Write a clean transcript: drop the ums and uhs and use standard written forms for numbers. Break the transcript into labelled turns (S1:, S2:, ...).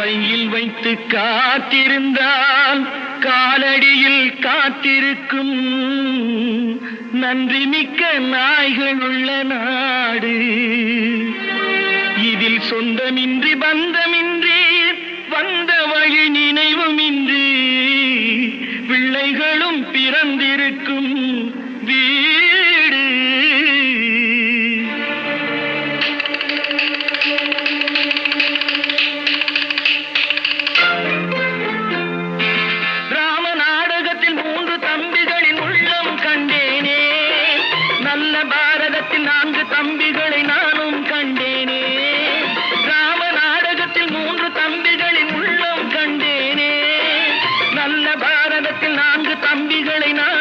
S1: கையில் வைத்து காத்திருந்தால் காலடியில் காத்திருக்கும் நன்றி மிக்க நாய்கள் உள்ள நாடு. இதில் சொந்தமின்றி பந்தமின்றி வந்த வழி நினைவுமின்றி பிள்ளைகளும் பிறந்திருக்கும் வீடு. ராம நாடகத்தில் 3 தம்பிகளின் உள்ளம் கண்டேனே, நல்ல பாரதத்தில் 4 தம்பிகளை நானும் கண்டேனே. ராம நாடகத்தில் 3 தம்பிகளின் உள்ளம் கண்டேனே, நல்ல பாரதத்தில் 4 தம்பிகளை நான்